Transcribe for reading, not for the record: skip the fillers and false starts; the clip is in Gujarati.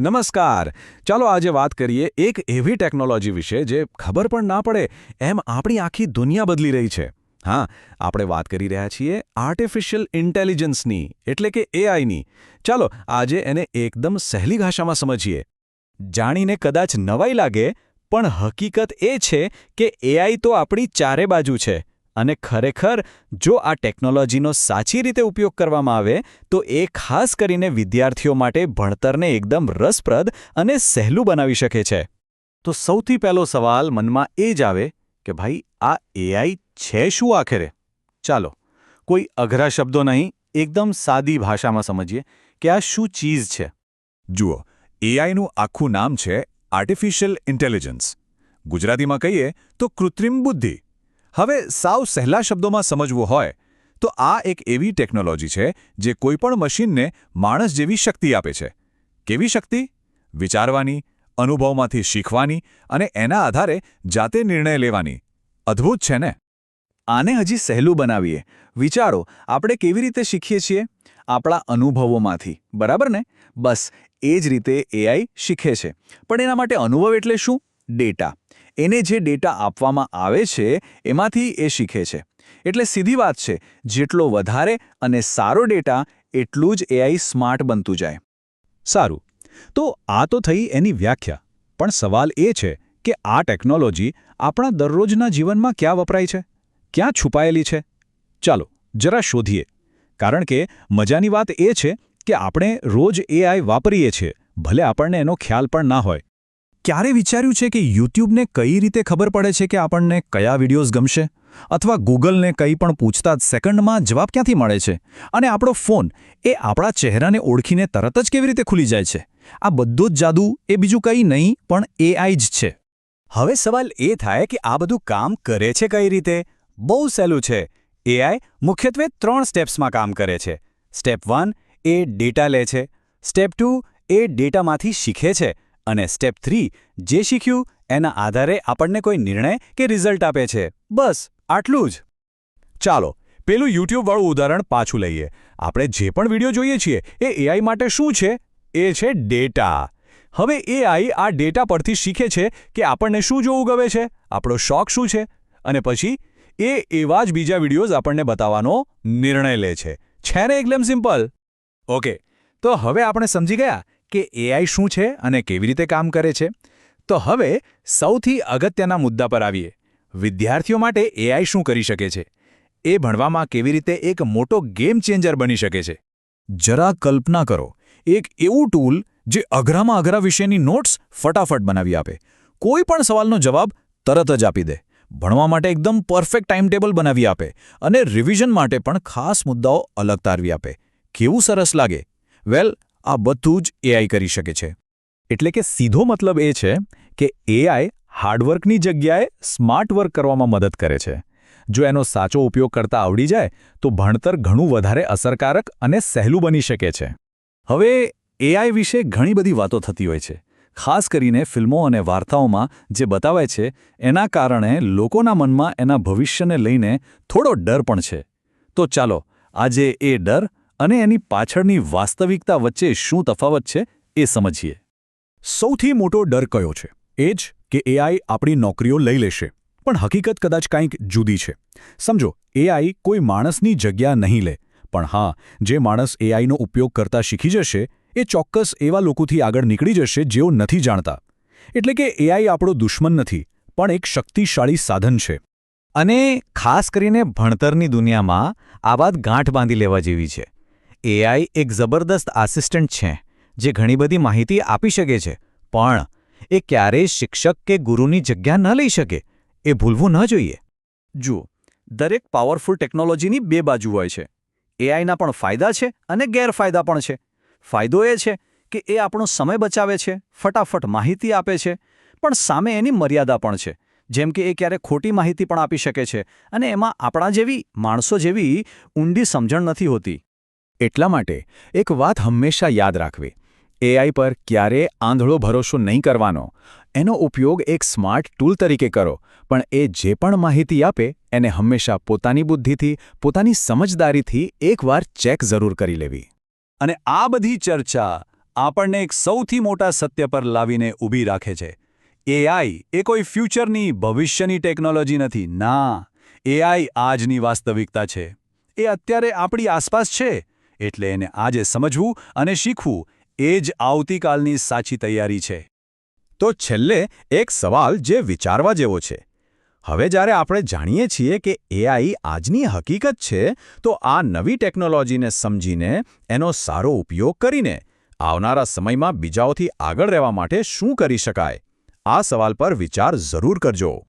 નમસ્કાર. ચાલો આજે વાત કરીએ એક એવી ટેકનોલોજી વિશે જે ખબર પણ ના પડે એમ આપણી આખી દુનિયા બદલી રહી છે. હા, આપણે વાત કરી રહ્યા છીએ આર્ટિફિશિયલ ઇન્ટેલિજન્સની, એટલે કે એઆઈની. ચાલો આજે એને એકદમ સહેલી ભાષામાં સમજીએ. જાણીને કદાચ નવાઈ લાગે, પણ હકીકત એ છે કે એઆઈ તો આપણી ચારે બાજુ છે. અને ખરેખર જો આ ટેકનોલોજીનો સાચી રીતે ઉપયોગ કરવામાં આવે તો એ ખાસ કરીને વિદ્યાર્થીઓ માટે ભણતરને એકદમ રસપ્રદ અને સહેલું બનાવી શકે છે. તો સૌથી પહેલો સવાલ મનમાં એ જ આવે કે ભાઈ આ એઆઈ છે શું આખરે? ચાલો, કોઈ અઘરા શબ્દો નહીં, એકદમ સાદી ભાષામાં સમજીએ કે આ શું ચીજ છે. જુઓ, એઆઈનું આખું નામ છે આર્ટિફિશિયલ ઇન્ટેલિજન્સ. ગુજરાતીમાં કહીએ તો કૃત્રિમ બુદ્ધિ. હવે સાવ સહેલા શબ્દોમાં સમજવું હોય તો આ એક એવી ટેકનોલોજી છે જે કોઈપણ મશીનને માણસ જેવી શક્તિ આપે છે. કેવી શક્તિ? વિચારવાની, અનુભવમાંથી શીખવાની અને એના આધારે જાતે નિર્ણય લેવાની. અદ્ભુત છે ને? આને હજી સહેલું બનાવીએ. વિચારો, આપણે કેવી રીતે શીખીએ છીએ? આપણા અનુભવોમાંથી, બરાબર ને? બસ એ જ રીતે એઆઈ શીખે છે. પણ એના માટે અનુભવ એટલે શું? ડેટા. એને જે ડેટા આપવામાં આવે છે એમાંથી એ શીખે છે. એટલે સીધી વાત છે, જેટલો વધારે અને સારો ડેટા એટલું જ એઆઈ સ્માર્ટ બનતું જાય. સારું, તો આ તો થઈ એની વ્યાખ્યા. પણ સવાલ એ છે કે આ ટેકનોલોજી આપણા દરરોજના જીવનમાં ક્યાં વપરાય છે? ક્યાં છુપાયેલી છે? ચાલો જરા શોધીએ. કારણ કે મજાની વાત એ છે કે આપણે રોજ એઆઈ વાપરીએ છીએ, ભલે આપણને એનો ખ્યાલ પણ ના હોય. ક્યારે વિચાર્યું છે કે યુટ્યુબને કઈ રીતે ખબર પડે છે કે આપણને કયા વિડીયોઝ ગમશે? અથવા ગૂગલને કંઈ પણ પૂછતા જ સેકન્ડમાં જવાબ ક્યાંથી મળે છે? અને આપણો ફોન એ આપણા ચહેરાને ઓળખીને તરત જ કેવી રીતે ખુલી જાય છે? આ બધો જ જાદુ એ બીજું કંઈ નહીં પણ એઆઈ જ છે. હવે સવાલ એ થાય કે આ બધું કામ કરે છે કઈ રીતે? બહુ સહેલું છે. એઆઈ મુખ્યત્વે 3 સ્ટેપ્સમાં કામ કરે છે. સ્ટેપ 1 એ ડેટા લે છે. સ્ટેપ 2 એ ડેટામાંથી શીખે છે. અને સ્ટેપ 3 જે શીખ્યું એના આધારે આપણને કોઈ નિર્ણય કે રિઝલ્ટ આપે છે. બસ આટલું જ. ચાલો પેલું યુટ્યુબવાળું ઉદાહરણ પાછું લઈએ. આપણે જે પણ વિડીયો જોઈએ છીએ એ એઆઈ માટે શું છે? એ છે ડેટા. હવે એઆઈ આ ડેટા પરથી શીખે છે કે આપણને શું જોવું ગમે છે, આપણો શોખ શું છે, અને પછી એ એવા જ બીજા વિડીયોઝ આપણને બતાવવાનો નિર્ણય લે છે. છે ને એકદમ સિમ્પલ? ઓકે, તો હવે આપણે સમજી ગયા કે એઆઈ શું છે અને કેવી રીતે કામ કરે છે. તો હવે સૌથી અગત્યના મુદ્દા પર આવીએ. વિદ્યાર્થીઓ માટે એઆઈ શું કરી શકે છે? એ ભણવામાં કેવી રીતે એક મોટો ગેમ ચેન્જર બની શકે છે? જરા કલ્પના કરો, એક એવું ટૂલ જે અઘરામાં અઘરા વિષયની નોટ્સ ફટાફટ બનાવી આપે, કોઈ પણ સવાલનો જવાબ તરત જ આપી દે, ભણવા માટે એકદમ પરફેક્ટ ટાઈમટેબલ બનાવી આપે અને રિવિઝન માટે પણ ખાસ મુદ્દાઓ અલગ તારવી આપે. કેવું સરસ લાગે! વેલ, આ બધું જ એઆઈ કરી શકે છે. એટલે કે સીધો મતલબ એ છે કે એઆઈ હાર્ડવર્કની જગ્યાએ સ્માર્ટ વર્ક કરવામાં મદદ કરે છે. જો એનો સાચો ઉપયોગ કરતા આવડી જાય તો ભણતર ઘણું વધારે અસરકારક અને સહેલું બની શકે છે. હવે એઆઈ વિશે ઘણી બધી વાતો થતી હોય છે. ખાસ કરીને ફિલ્મો અને વાર્તાઓમાં જે બતાવાય છે એના કારણે લોકોના મનમાં એના ભવિષ્યને લઈને થોડો ડર પણ છે. તો ચાલો આજે એ ડર અને એની પાછળની વાસ્તવિકતા વચ્ચે શું તફાવત છે એ સમજીએ. સૌથી મોટો ડર કયો છે? એ જ કે એઆઈ આપણી નોકરીઓ લઈ લેશે. પણ હકીકત કદાચ કંઈક જુદી છે. સમજો, એઆઈ કોઈ માણસની જગ્યા નહીં લે, પણ હા, જે માણસ એઆઈનો ઉપયોગ કરતા શીખી જશે એ ચોક્કસ એવા લોકોથી આગળ નીકળી જશે જેઓ નથી જાણતા. એટલે કે એઆઈ આપણો દુશ્મન નથી, પણ એક શક્તિશાળી સાધન છે. અને ખાસ કરીને ભણતરની દુનિયામાં આ વાત ગાંઠ બાંધી લેવા જેવી છે. એઆઈ એક જબરદસ્ત આસિસ્ટન્ટ છે જે ઘણી બધી માહિતી આપી શકે છે, પણ એ ક્યારેય શિક્ષક કે ગુરુની જગ્યા ન લઈ શકે. એ ભૂલવું ન જોઈએ. જુઓ, દરેક પાવરફુલ ટેકનોલોજીની 2 બાજુ હોય છે. એઆઈના પણ ફાયદા છે અને ગેરફાયદા પણ છે. ફાયદો એ છે કે એ આપણો સમય બચાવે છે, ફટાફટ માહિતી આપે છે, પણ સામે એની મર્યાદા પણ છે. જેમ કે એ ક્યારેક ખોટી માહિતી પણ આપી શકે છે અને એમાં આપણા જેવી માણસો જેવી ઊંડી સમજણ નથી હોતી. એટલા માટે એક વાત હંમેશા યાદ રાખવી, એઆઈ પર ક્યારેય આંધળો ભરોસો નહીં કરવાનો. એનો ઉપયોગ એક સ્માર્ટ ટૂલ તરીકે કરો, પણ એ જે પણ માહિતી આપે એને હંમેશા પોતાની બુદ્ધિથી, પોતાની સમજદારીથી એકવાર ચેક જરૂર કરી લેવી. અને આ બધી ચર્ચા, આપણને એક સૌથી મોટા સત્ય પર લાવીને ઊભી રાખે છે. એઆઈ એ કોઈ ફ્યુચરની ભવિષ્યની ટેકનોલોજી નથી. ના, એઆઈ આજની વાસ્તવિકતા છે. એ અત્યારે આપણી આસપાસ છે. એટલે એને આજે સમજવું અને શીખવું એ જ આવતીકાલની સાચી તૈયારી છે. તો છેલ્લે એક સવાલ જે વિચારવા જેવો છે. હવે જ્યારે આપણે જાણીએ છીએ કે એઆઈ આજની હકીકત છે, તો આ નવી ટેકનોલોજીને સમજીને એનો સારો ઉપયોગ કરીને આવનારા સમયમાં બીજાઓથી આગળ રહેવા માટે શું કરી શકાય? આ સવાલ પર વિચાર જરૂર કરજો.